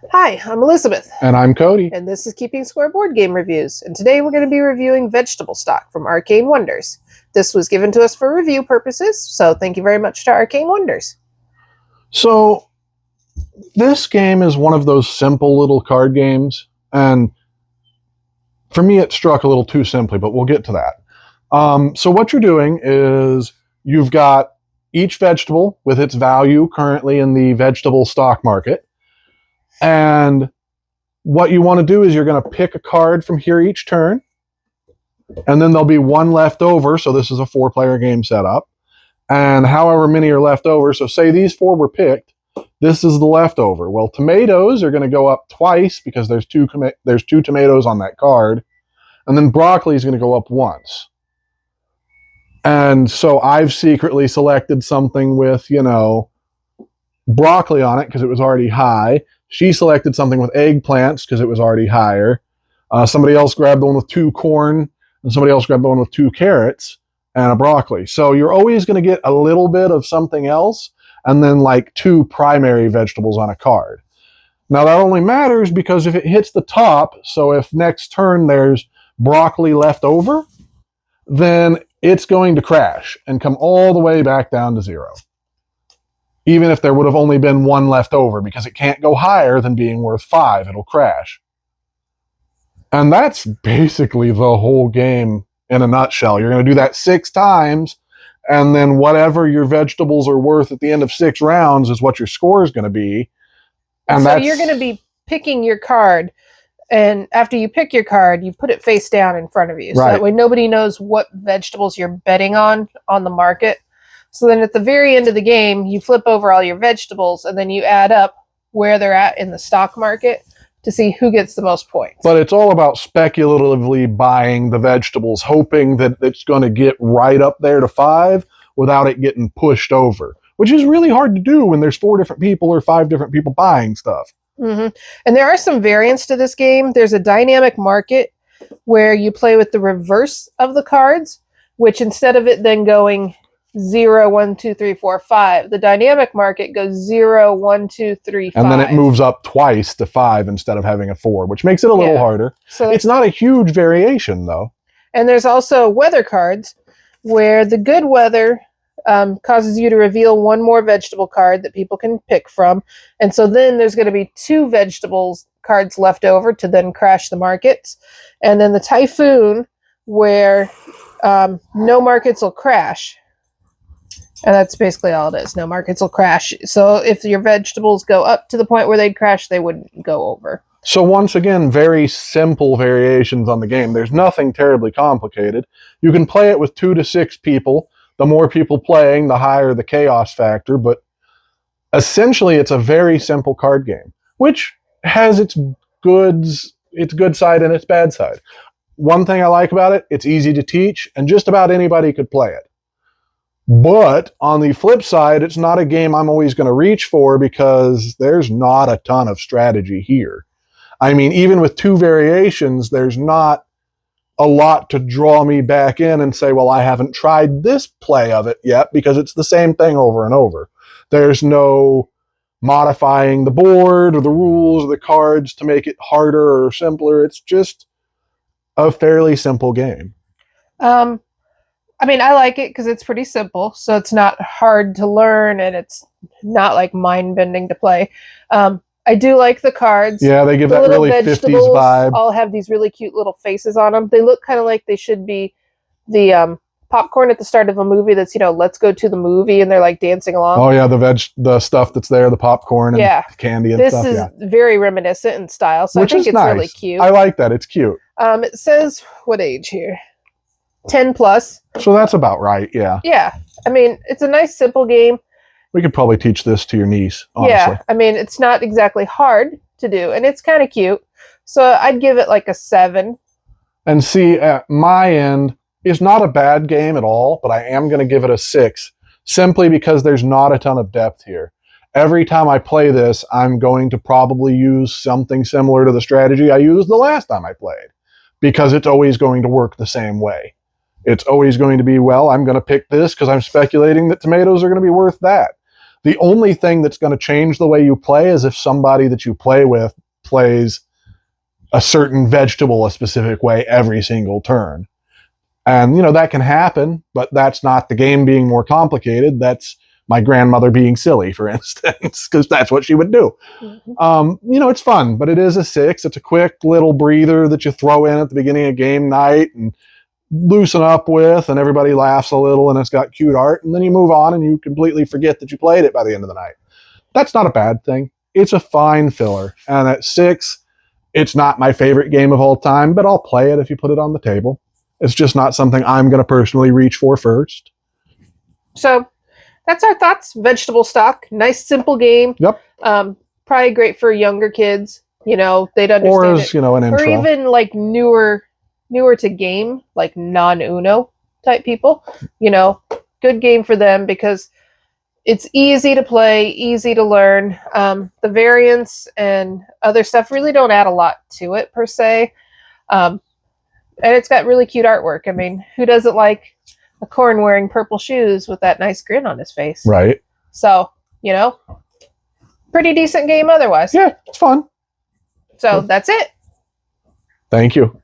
Hi, I'm Elizabeth, And I'm Cody. and this is Keeping Score Board Game Reviews. And today we're going to be reviewing Vegetable Stock from Arcane Wonders. This was given to us for review purposes, so thank you very much to Arcane Wonders. So, this game is one of those simple little card games, and for me it struck a little too simply, but we'll get to that. So what you're doing is you've got each vegetable with its value currently in the vegetable stock market, and what you want to do is you're going to pick a card from here each turn, and then there'll be one left over, so this is a 4-player game setup, and however many are left over, so say these 4 were picked, this is the leftover. Well, tomatoes are going to go up twice because there's two tomatoes on that card, and then broccoli is going to go up once. And so I've secretly selected something with, broccoli on it because it was already high. She selected something with eggplants because it was already higher. Somebody else grabbed the one with 2 corn, and somebody else grabbed the one with 2 carrots and a broccoli. So you're always going to get a little bit of something else, and then like 2 primary vegetables on a card. Now that only matters because if it hits the top, so if next turn there's broccoli left over, then it's going to crash and come all the way back down to 0. Even if there would have only been 1 left over, because it can't go higher than being worth 5, it'll crash. And that's basically the whole game in a nutshell. You're going to do that 6 times, and then whatever your vegetables are worth at the end of 6 rounds is what your score is going to be. And so you're going to be picking your card, and after you pick your card, you put it face down in front of you. So that way nobody knows what vegetables you're betting on the market. So then at the very end of the game, you flip over all your vegetables, and then you add up where they're at in the stock market to see who gets the most points. But it's all about speculatively buying the vegetables, hoping that it's going to get right up there to 5 without it getting pushed over, which is really hard to do when there's 4 different people or 5 different people buying stuff. Mm-hmm. And there are some variants to this game. There's a dynamic market where you play with the reverse of the cards, which instead of it then going 0, 1, 2, 3, 4, 5, the dynamic market goes 0, 1, 2, 3, 5. And then it moves up twice to 5 instead of having a 4, which makes it a little harder. So it's not a huge variation, though. And there's also weather cards, where the good weather causes you to reveal 1 more vegetable card that people can pick from. And so then there's going to be 2 vegetables cards left over to then crash the markets. And then the typhoon, where no markets will crash. And that's basically all it is. No markets will crash. So if your vegetables go up to the point where they'd crash, they wouldn't go over. So once again, very simple variations on the game. There's nothing terribly complicated. You can play it with 2 to 6 people. The more people playing, the higher the chaos factor. But essentially, it's a very simple card game, which has its good side and its bad side. One thing I like about it, it's easy to teach, and just about anybody could play it. But on the flip side, it's not a game I'm always going to reach for because there's not a ton of strategy here. I mean, even with 2 variations, there's not a lot to draw me back in and say, well, I haven't tried this play of it yet, because it's the same thing over and over. There's no modifying the board or the rules or the cards to make it harder or simpler. It's just a fairly simple game. I mean, I like it because it's pretty simple, so it's not hard to learn, and it's not like mind-bending to play. I do like the cards. Yeah, they give that really 50s vibe. All have these really cute little faces on them. They look kind of like they should be the popcorn at the start of a movie that's, let's go to the movie, and they're like dancing along. Oh yeah, the stuff that's there, the popcorn and the candy and stuff. This is very reminiscent in style, so which I think it's nice. Really cute. I like that. It's cute. It says what age here? 10 plus. So that's about right, yeah. Yeah. I mean, it's a nice, simple game. We could probably teach this to your niece, honestly. Yeah. I mean, it's not exactly hard to do, and it's kind of cute. So I'd give it like a 7. And see, at my end, it's not a bad game at all, but I am going to give it a 6, simply because there's not a ton of depth here. Every time I play this, I'm going to probably use something similar to the strategy I used the last time I played, because it's always going to work the same way. It's always going to be, well, I'm going to pick this because I'm speculating that tomatoes are going to be worth that. The only thing that's going to change the way you play is if somebody that you play with plays a certain vegetable a specific way every single turn. And, that can happen, but that's not the game being more complicated. That's my grandmother being silly, for instance, because that's what she would do. It's fun, but it is a 6. It's a quick little breather that you throw in at the beginning of game night and loosen up with, and everybody laughs a little, and it's got cute art, and then you move on and you completely forget that you played it by the end of the night. That's not a bad thing. It's a fine filler. And at 6, it's not my favorite game of all time, but I'll play it if you put it on the table. It's just not something I'm going to personally reach for first. So that's our thoughts. Vegetable Stock. Nice, simple game. Yep. Probably great for younger kids. They'd understand or as, it. An intro. Or even like newer to game, like non-Uno type people. Good game for them because it's easy to play, easy to learn. The variants and other stuff really don't add a lot to it per se. And it's got really cute artwork. I mean, who doesn't like a corn wearing purple shoes with that nice grin on his face? Right. So, pretty decent game otherwise. Yeah, it's fun. So that's it. Thank you.